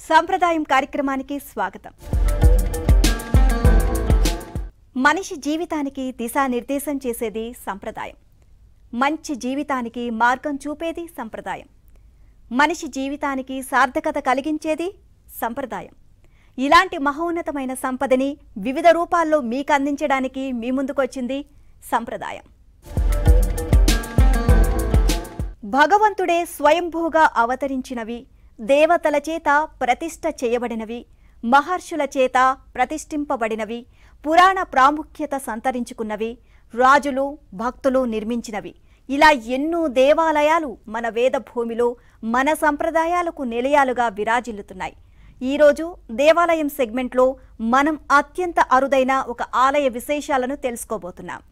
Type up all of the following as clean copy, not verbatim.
సంప్రదాయం కార్యక్రమానికి స్వాగతం. మనిషి జీవితానికి దిశానిర్దేశం చేసేది సంప్రదాయం. మంచి జీవితానికి మార్గం చూపేది సంప్రదాయం. మనిషి జీవితానికి సార్థకత కలిగించేది సంప్రదాయం. ఇలాంటి మహోన్నతమైన సంపదని వివిధ రూపాల్లో మీకు అందించడానికి మీ ముందుకొచ్చింది సంప్రదాయం. భగవంతుడే స్వయంభూగా అవతరించినవి, దేవతల చేత ప్రతిష్ఠ చేయబడినవి, మహర్షుల చేత ప్రతిష్ఠింపబడినవి, పురాణ ప్రాముఖ్యత సంతరించుకున్నవి, రాజులు భక్తులు నిర్మించినవి. ఇలా ఎన్నో దేవాలయాలు మన వేద భూమిలో మన సంప్రదాయాలకు నిలయాలుగా విరాజిల్లుతున్నాయి. ఈరోజు దేవాలయం సెగ్మెంట్లో మనం అత్యంత అరుదైన ఒక ఆలయ విశేషాలను తెలుసుకోబోతున్నాం.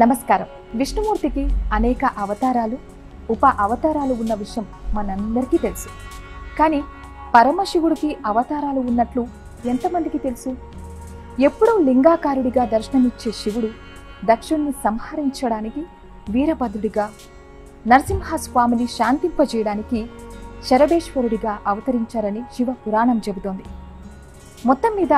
నమస్కారం. విష్ణుమూర్తికి అనేక అవతారాలు, ఉప అవతారాలు ఉన్న విషయం మనందరికీ తెలుసు. కానీ పరమశివుడికి అవతారాలు ఉన్నట్లు ఎంతమందికి తెలుసు? ఎప్పుడూ లింగాకారుడిగా దర్శనమిచ్చే శివుడు దక్షుణ్ణి సంహరించడానికి వీరభద్రుడిగా, నరసింహస్వామిని శాంతింపజేయడానికి శరభేశ్వరుడిగా అవతరించారని శివ పురాణం చెబుతోంది. మొత్తం మీద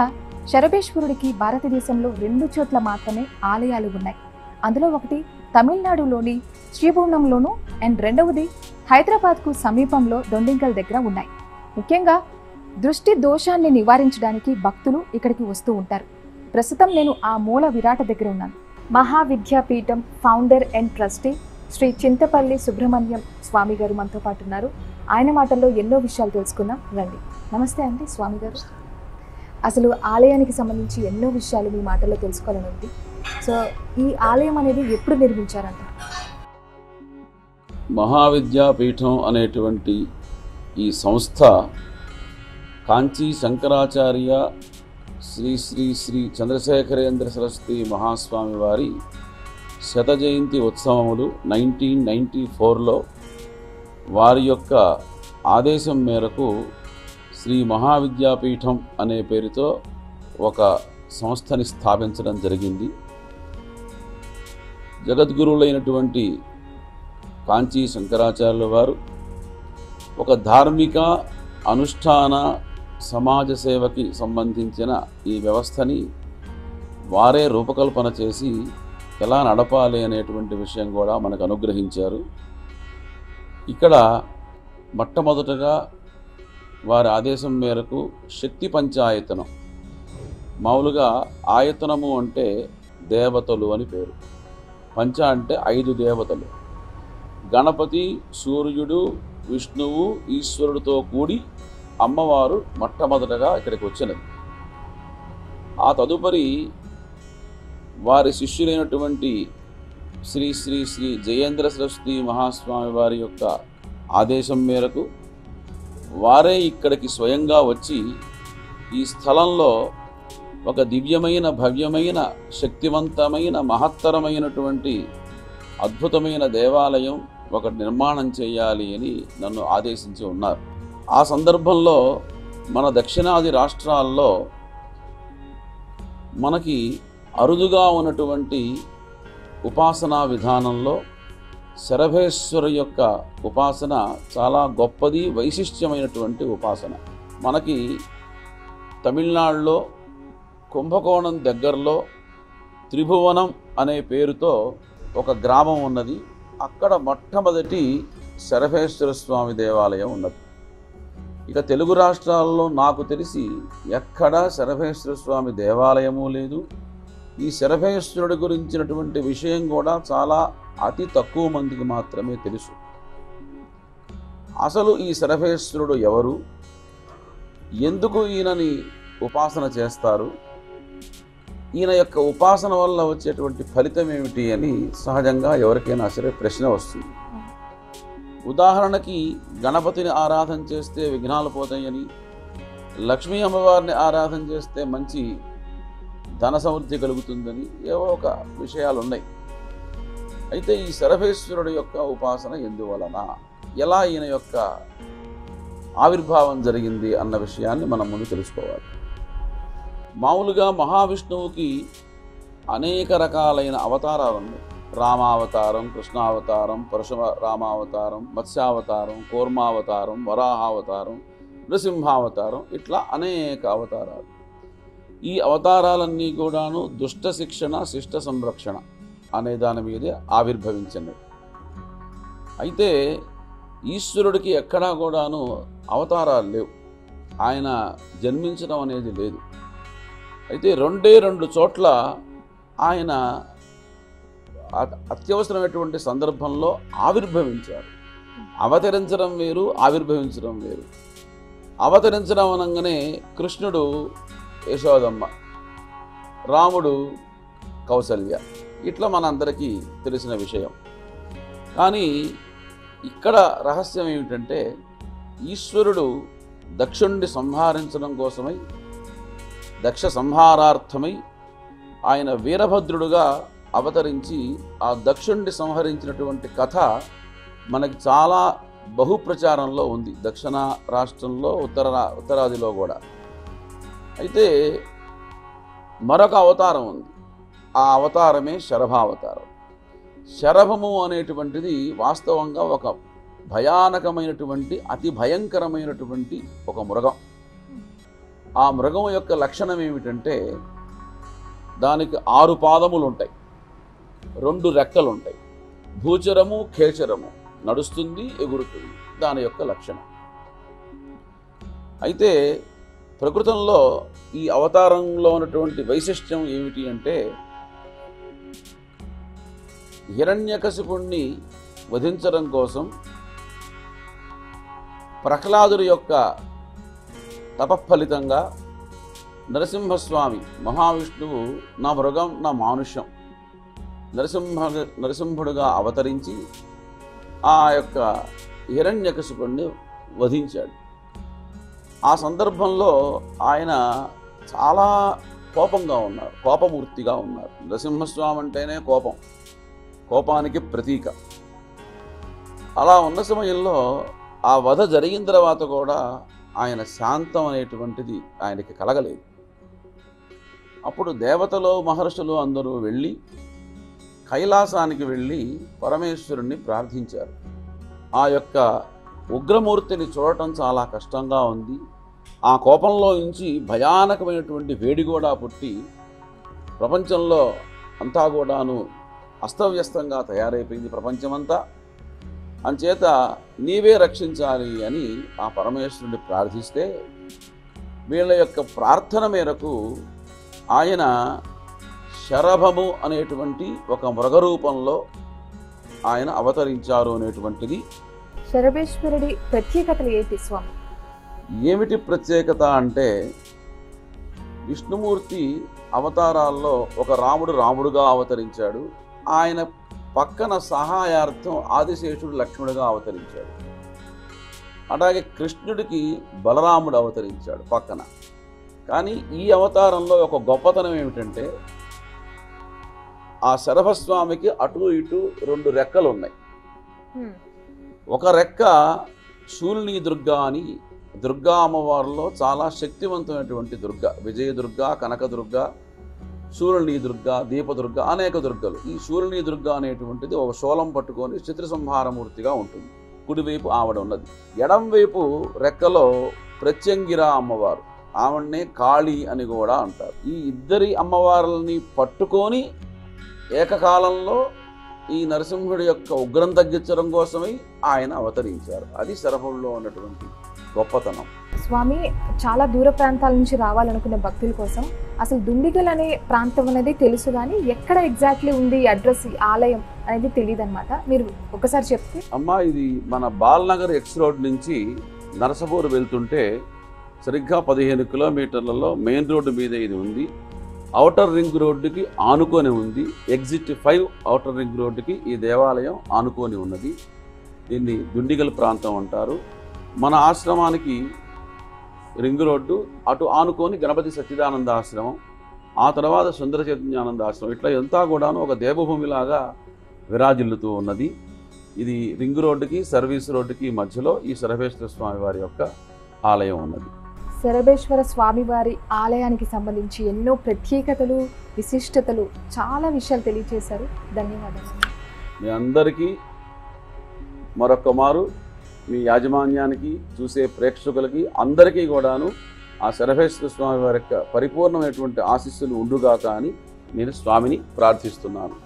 శరభేశ్వరుడికి భారతదేశంలో 2 చోట్ల మాత్రమే ఆలయాలు ఉన్నాయి. అందులో ఒకటి తమిళనాడులోని శ్రీభువనంలోను, అండ్ రెండవది హైదరాబాద్కు సమీపంలో దొండింకల్ దగ్గర ఉన్నాయి. ముఖ్యంగా దృష్టి దోషాన్ని నివారించడానికి భక్తులు ఇక్కడికి వస్తూ ఉంటారు. ప్రస్తుతం నేను ఆ మూల విరాట దగ్గర ఉన్నాను. Mahavidyapeetham founder and trustee Shri Chintapalli Subrahmanyam Swami garu మనతో పాటు ఉన్నారు. ఆయన మాటల్లో ఎన్నో విషయాలు తెలుసుకుందాం రండి. నమస్తే అండి స్వామి గారు. అసలు ఆలయానికి సంబంధించి ఎన్నో విషయాలు మీ మాటల్లో తెలుసుకోవాలని ఉంది. సో ఈ ఆలయం అనేది ఎప్పుడు నిర్మించారంట? మహావిద్యాపీఠం అనేటువంటి ఈ సంస్థ కాంచీ శంకరాచార్య శ్రీ శ్రీ శ్రీ చంద్రశేఖరేంద్ర సరస్వతి మహాస్వామి వారి శత జయంతి ఉత్సవములు 1994లో వారి యొక్క ఆదేశం మేరకు శ్రీ మహావిద్యాపీఠం అనే పేరుతో ఒక సంస్థని స్థాపించడం జరిగింది. జగద్గురువులైనటువంటి కాంచీ శంకరాచార్యుల వారు ఒక ధార్మిక అనుష్ఠాన సమాజ సేవకి సంబంధించిన ఈ వ్యవస్థని వారే రూపకల్పన చేసి ఎలా నడపాలి అనేటువంటి విషయం కూడా మనకు అనుగ్రహించారు. ఇక్కడ మొట్టమొదటగా వారి ఆదేశం మేరకు శక్తి పంచాయతనం, మామూలుగా ఆయతనము అంటే దేవతలు అని పేరు, పంచ అంటే 5 దేవతలు, గణపతి, సూర్యుడు, విష్ణువు, ఈశ్వరుడితో కూడి అమ్మవారు మొట్టమొదటగా ఇక్కడికి వచ్చినది. ఆ తదుపరి వారి శిష్యులైనటువంటి శ్రీ శ్రీ శ్రీ జయేంద్ర సరస్వతి మహాస్వామి వారి యొక్క ఆదేశం మేరకు వారే ఇక్కడికి స్వయంగా వచ్చి ఈ స్థలంలో ఒక దివ్యమైన, భవ్యమైన, శక్తివంతమైన, మహత్తరమైనటువంటి అద్భుతమైన దేవాలయం ఒకటి నిర్మాణం చేయాలి అని నన్ను ఆదేశించి ఉన్నారు. ఆ సందర్భంలో మన దక్షిణాది రాష్ట్రాల్లో మనకి అరుదుగా ఉన్నటువంటి ఉపాసనా విధానంలో శరభేశ్వరు యొక్క ఉపాసన చాలా గొప్పది, వైశిష్ట్యమైనటువంటి ఉపాసన. మనకి తమిళనాడులో కుంభకోణం దగ్గరలో త్రిభువనం అనే పేరుతో ఒక గ్రామం ఉన్నది. అక్కడ మొట్టమొదటి శరభేశ్వర స్వామి దేవాలయం ఉన్నది. ఇక తెలుగు రాష్ట్రాల్లో నాకు తెలిసి ఎక్కడా శరభేశ్వర స్వామి దేవాలయము లేదు. ఈ శరభేశ్వరుడి గురించినటువంటి విషయం కూడా చాలా అతి తక్కువ మందికి మాత్రమే తెలుసు. అసలు ఈ శరభేశ్వరుడు ఎవరు, ఎందుకు ఈయనని ఉపాసన చేస్తారు, ఈయన యొక్క ఉపాసన వల్ల వచ్చేటువంటి ఫలితం ఏమిటి అని సహజంగా ఎవరికైనా సరే ప్రశ్న వస్తుంది. ఉదాహరణకి గణపతిని ఆరాధన చేస్తే విఘ్నాలు పోతాయని, లక్ష్మీ అమ్మవారిని ఆరాధన చేస్తే మంచి ధన సమృద్ధి కలుగుతుందని ఏవో ఒక విషయాలు ఉన్నాయి. అయితే ఈ శరభేశ్వరుడు యొక్క ఉపాసన ఎందువలన, ఎలా ఈయన యొక్క ఆవిర్భావం జరిగింది అన్న విషయాన్ని మనం ముందు తెలుసుకోవాలి. మామూలుగా మహావిష్ణువుకి అనేక రకాలైన అవతారాలు ఉన్నాయి. రామావతారం, కృష్ణావతారం, పరశురామావతారం, మత్స్యావతారం, కూర్మావతారం, వరాహావతారం, నృసింహావతారం, ఇట్లా అనేక అవతారాలు. ఈ అవతారాలన్నీ కూడాను దుష్ట శిక్షణ, శిష్ట సంరక్షణ అనే దాని మీదే ఆవిర్భవించినవి. అయితే ఈశ్వరుడికి ఎక్కడా కూడాను అవతారాలు లేవు, ఆయన జన్మించడం అనేది లేదు. అయితే రెండు చోట్ల ఆయన అత్యవసరమైనటువంటి సందర్భంలో ఆవిర్భవించారు. అవతరించడం వేరు, ఆవిర్భవించడం వేరు. అవతరించడం అనగానే కృష్ణుడు యశోదమ్మ, రాముడు కౌసల్య, ఇట్లా మనందరికీ తెలిసిన విషయం. కానీ ఇక్కడ రహస్యం ఏమిటంటే ఈశ్వరుడు దక్షుణ్ణి సంహరించడం కోసమై, దక్ష సంహారార్థమై ఆయన వీరభద్రుడుగా అవతరించి ఆ దక్షుణ్ణి సంహరించినటువంటి కథ మనకి చాలా బహుప్రచారంలో ఉంది, దక్షిణ రాష్ట్రంలో ఉత్తరాదిలో కూడా. అయితే మరొక అవతారం ఉంది, ఆ అవతారమే శరభావతారం. శరభము అనేటువంటిది వాస్తవంగా ఒక భయానకమైనటువంటి, అతి భయంకరమైనటువంటి ఒక మృగం. ఆ మృగం యొక్క లక్షణం ఏమిటంటే దానికి 6 పాదములు ఉంటాయి, 2 రెక్కలు ఉంటాయి, భూచరము ఖేచరము, నడుస్తుంది, ఎగురుతుంది, దాని యొక్క లక్షణం. అయితే ప్రకృతంలో ఈ అవతారంలో ఉన్నటువంటి వైశిష్ట్యం ఏమిటి అంటే హిరణ్యకశిపుణ్ణి వధించడం కోసం ప్రహ్లాదుడి యొక్క తపఫలితంగా నరసింహస్వామి మహావిష్ణువు నా మృగం నా మానుష్యం నరసింహుడుగా అవతరించి ఆ యొక్క హిరణ్యకశిపుణ్ణి వధించాడు. ఆ సందర్భంలో ఆయన చాలా కోపంగా ఉన్నారు, కోపమూర్తిగా ఉన్నారు. నరసింహస్వామి అంటేనే కోపం, కోపానికి ప్రతీక. అలా ఉన్న సమయంలో ఆ వధ జరిగిన తర్వాత కూడా ఆయన శాంతం అనేటువంటిది ఆయనకి కలగలేదు. అప్పుడు దేవతలు మహర్షులు అందరూ వెళ్ళి కైలాసానికి వెళ్ళి పరమేశ్వరుణ్ణి ప్రార్థించారు. ఆ యొక్క ఉగ్రమూర్తిని చూడటం చాలా కష్టంగా ఉంది, ఆ కోపంలో నుంచి భయానకమైనటువంటి వేడి కూడా పుట్టి ప్రపంచంలో అంతా కూడాను అస్తవ్యస్తంగా తయారైపోయింది ప్రపంచమంతా, అంచేత నీవే రక్షించాలి అని ఆ పరమేశ్వరుడిని ప్రార్థిస్తే వీళ్ళ యొక్క ప్రార్థన మేరకు ఆయన శరభము అనేటువంటి ఒక మృగరూపంలో ఆయన అవతరించారు అనేటువంటిది. శరభేశ్వరుడి ప్రత్యేకతలు ఏంటి స్వామి? ఏమిటి ప్రత్యేకత అంటే విష్ణుమూర్తి అవతారాల్లో ఒక రాముడుగా అవతరించాడు, ఆయన పక్కన సహాయార్థం ఆదిశేషుడు లక్ష్మణుడిగా అవతరించాడు. అలాగే కృష్ణుడికి బలరాముడు అవతరించాడు పక్కన. కానీ ఈ అవతారంలో ఒక గొప్పతనం ఏమిటంటే ఆ శరభస్వామికి అటు ఇటు 2 రెక్కలు ఉన్నాయి. ఒక రెక్క శూలిని దుర్గా అని దుర్గా అమ్మవారిలో చాలా శక్తివంతమైనటువంటి దుర్గ, విజయదుర్గ, కనకదుర్గ, శూలిని దుర్గ, దీపదుర్గ, అనేక దుర్గలు. ఈ శూలిని దుర్గ అనేటువంటిది ఒక శూలం పట్టుకొని శత్రుసంహారమూర్తిగా ఉంటుంది. కుడివైపు ఆవిడ ఉన్నది. ఎడంవైపు రెక్కలో ప్రత్యంగిరా అమ్మవారు, ఆవిడనే కాళీ అని కూడా అంటారు. ఈ ఇద్దరి అమ్మవార్లని పట్టుకొని ఏకకాలంలో ఈ నరసింహుడి యొక్క ఉగ్రం తగ్గించడం కోసమై ఆయన అవతరించారు. అది శరభంలో ఉన్నటువంటి గొప్పతనం. స్వామి, చాలా దూర ప్రాంతాల నుంచి రావాలనుకునే భక్తుల కోసం అసలు దుండిగల్ అనే ప్రాంతం అనేది తెలుసు, కానీ ఎక్కడ ఎగ్జాక్ట్లీ ఉంది అడ్రస్, ఆలయం అనేది తెలియదు అనమాట. మీరు ఒకసారి చెప్తే. అమ్మా, ఇది మన బాల్నగర్ ఎక్స్ రోడ్ నుంచి నరసపూర్ వెళ్తుంటే సరిగ్గా 15 కిలోమీటర్లలో మెయిన్ రోడ్డు మీద ఇది ఉంది. ఔటర్ రింగ్ రోడ్డుకి ఆనుకొని ఉంది. ఎగ్జిట్ 5 ఔటర్ రింగ్ రోడ్డుకి ఈ దేవాలయం ఆనుకొని ఉన్నది. దీన్ని దుండిగల్ ప్రాంతం అంటారు. మన ఆశ్రమానికి రింగ్ రోడ్డు, అటు ఆనుకొని గణపతి సచ్చిదానంద ఆశ్రమం, ఆ తర్వాత సుందర చైతన్యానంద ఆశ్రమం, ఇట్లా అంతా కూడాను ఒక దేవభూమిలాగా విరాజిల్లుతూ ఉన్నది. ఇది రింగ్ రోడ్డుకి సర్వీస్ రోడ్డుకి మధ్యలో ఈ సర్వేశ్వర స్వామి వారి యొక్క ఆలయం ఉన్నది. శరభేశ్వర స్వామివారి ఆలయానికి సంబంధించి ఎన్నో ప్రత్యేకతలు, విశిష్టతలు, చాలా విషయాలు తెలియజేశారు. ధన్యవాదాలు. మీ అందరికీ మరొక్క మారు, మీ యాజమాన్యానికి, చూసే ప్రేక్షకులకి అందరికీ కూడాను ఆ శరభేశ్వర స్వామి వారి యొక్క పరిపూర్ణమైనటువంటి ఆశీస్సులు ఉండుగాక అని నేను స్వామిని ప్రార్థిస్తున్నాను.